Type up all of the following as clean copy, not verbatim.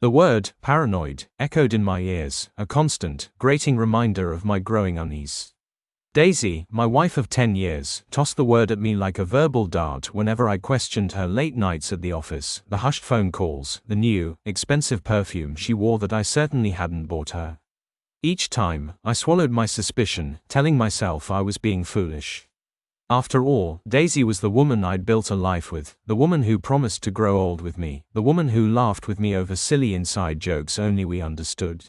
The word, paranoid, echoed in my ears, a constant, grating reminder of my growing unease. Daisy, my wife of 10 years, tossed the word at me like a verbal dart whenever I questioned her late nights at the office, the hushed phone calls, the new, expensive perfume she wore that I certainly hadn't bought her. Each time, I swallowed my suspicion, telling myself I was being foolish. After all, Daisy was the woman I'd built a life with, the woman who promised to grow old with me, the woman who laughed with me over silly inside jokes only we understood.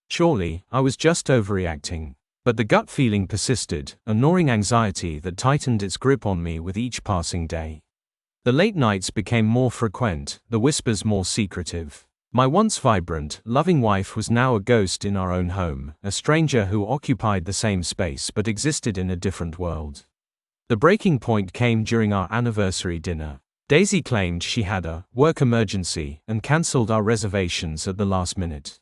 Surely, I was just overreacting. But the gut feeling persisted, a gnawing anxiety that tightened its grip on me with each passing day. The late nights became more frequent, the whispers more secretive. My once vibrant, loving wife was now a ghost in our own home, a stranger who occupied the same space but existed in a different world. The breaking point came during our anniversary dinner. Daisy claimed she had a work emergency and cancelled our reservations at the last minute.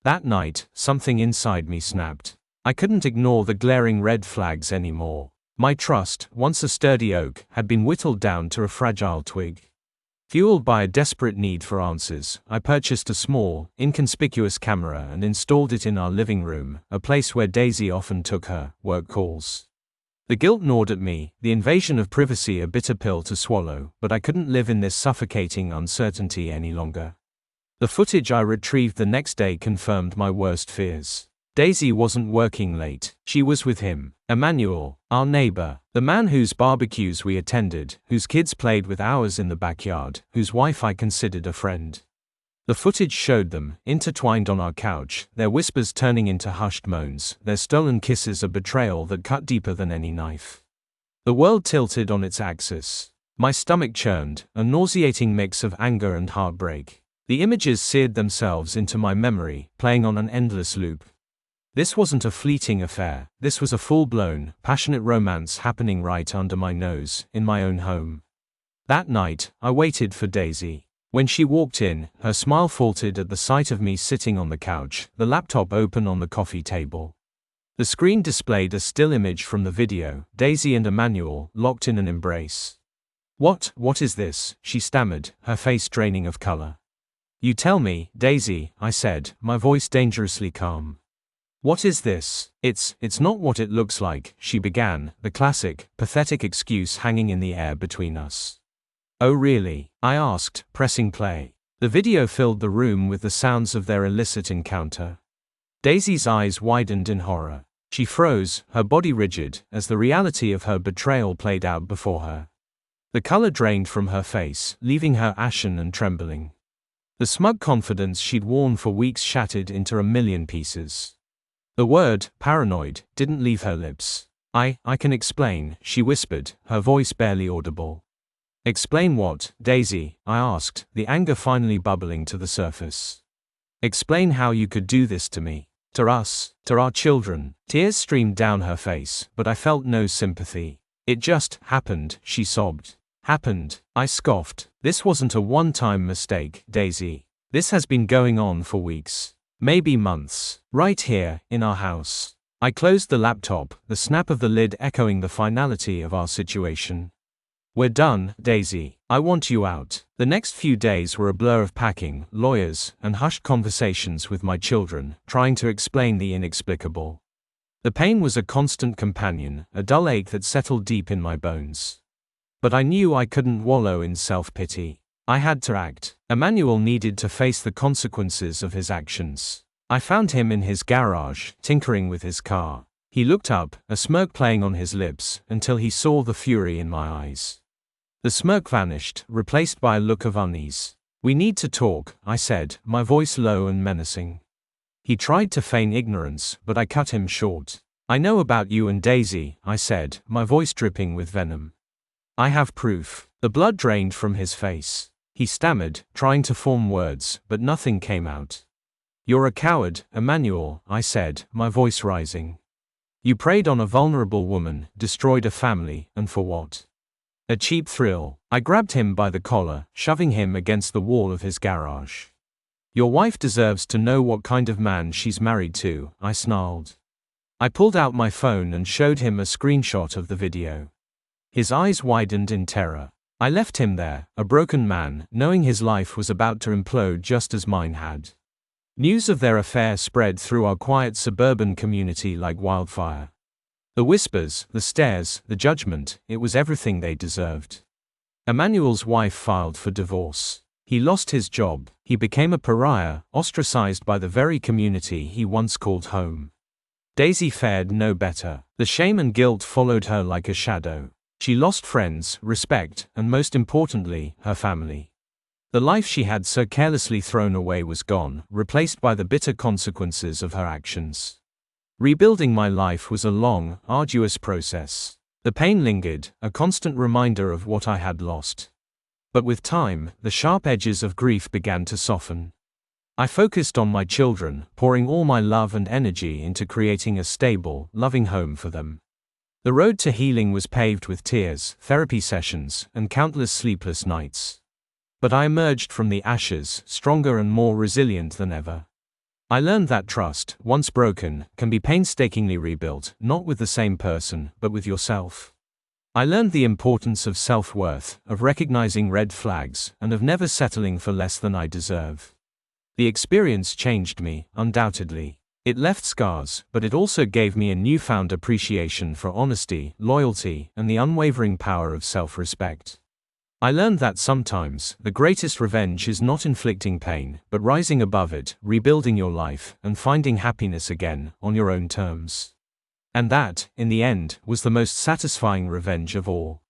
That night, something inside me snapped. I couldn't ignore the glaring red flags anymore. My trust, once a sturdy oak, had been whittled down to a fragile twig. Fueled by a desperate need for answers, I purchased a small, inconspicuous camera and installed it in our living room, a place where Daisy often took her work calls. The guilt gnawed at me, the invasion of privacy a bitter pill to swallow, but I couldn't live in this suffocating uncertainty any longer. The footage I retrieved the next day confirmed my worst fears. Daisy wasn't working late, she was with him, Emmanuel, our neighbor, the man whose barbecues we attended, whose kids played with ours in the backyard, whose wife I considered a friend. The footage showed them, intertwined on our couch, their whispers turning into hushed moans, their stolen kisses a betrayal that cut deeper than any knife. The world tilted on its axis. My stomach churned, a nauseating mix of anger and heartbreak. The images seared themselves into my memory, playing on an endless loop. This wasn't a fleeting affair, this was a full-blown, passionate romance happening right under my nose, in my own home. That night, I waited for Daisy. When she walked in, her smile faltered at the sight of me sitting on the couch, the laptop open on the coffee table. The screen displayed a still image from the video, Daisy and Emmanuel, locked in an embrace. What is this?" she stammered, her face draining of color. "You tell me, Daisy," I said, my voice dangerously calm. "What is this?" It's not what it looks like," she began, the classic, pathetic excuse hanging in the air between us. "Oh really?" I asked, pressing play. The video filled the room with the sounds of their illicit encounter. Daisy's eyes widened in horror. She froze, her body rigid, as the reality of her betrayal played out before her. The color drained from her face, leaving her ashen and trembling. The smug confidence she'd worn for weeks shattered into a million pieces. The word, paranoid, didn't leave her lips. I can explain," she whispered, her voice barely audible. "Explain what, Daisy?" I asked, the anger finally bubbling to the surface. "Explain how you could do this to me. To us, to our children." Tears streamed down her face, but I felt no sympathy. "It just happened," she sobbed. "Happened," I scoffed. "This wasn't a one-time mistake, Daisy. This has been going on for weeks. Maybe months. Right here, in our house." I closed the laptop, the snap of the lid echoing the finality of our situation. "We're done, Daisy. I want you out." The next few days were a blur of packing, lawyers, and hushed conversations with my children, trying to explain the inexplicable. The pain was a constant companion, a dull ache that settled deep in my bones. But I knew I couldn't wallow in self-pity. I had to act. Emmanuel needed to face the consequences of his actions. I found him in his garage, tinkering with his car. He looked up, a smirk playing on his lips, until he saw the fury in my eyes. The smirk vanished, replaced by a look of unease. "We need to talk," I said, my voice low and menacing. He tried to feign ignorance, but I cut him short. "I know about you and Daisy," I said, my voice dripping with venom. "I have proof." The blood drained from his face. He stammered, trying to form words, but nothing came out. "You're a coward, Emmanuel," I said, my voice rising. "You preyed on a vulnerable woman, destroyed a family, and for what? A cheap thrill." I grabbed him by the collar, shoving him against the wall of his garage. "Your wife deserves to know what kind of man she's married to," I snarled. I pulled out my phone and showed him a screenshot of the video. His eyes widened in terror. I left him there, a broken man, knowing his life was about to implode just as mine had. News of their affair spread through our quiet suburban community like wildfire. The whispers, the stares, the judgment, it was everything they deserved. Emmanuel's wife filed for divorce. He lost his job, he became a pariah, ostracized by the very community he once called home. Daisy fared no better. The shame and guilt followed her like a shadow. She lost friends, respect, and most importantly, her family. The life she had so carelessly thrown away was gone, replaced by the bitter consequences of her actions. Rebuilding my life was a long, arduous process. The pain lingered, a constant reminder of what I had lost. But with time, the sharp edges of grief began to soften. I focused on my children, pouring all my love and energy into creating a stable, loving home for them. The road to healing was paved with tears, therapy sessions, and countless sleepless nights. But I emerged from the ashes, stronger and more resilient than ever. I learned that trust, once broken, can be painstakingly rebuilt, not with the same person, but with yourself. I learned the importance of self-worth, of recognizing red flags, and of never settling for less than I deserve. The experience changed me, undoubtedly. It left scars, but it also gave me a newfound appreciation for honesty, loyalty, and the unwavering power of self-respect. I learned that sometimes, the greatest revenge is not inflicting pain, but rising above it, rebuilding your life, and finding happiness again, on your own terms. And that, in the end, was the most satisfying revenge of all.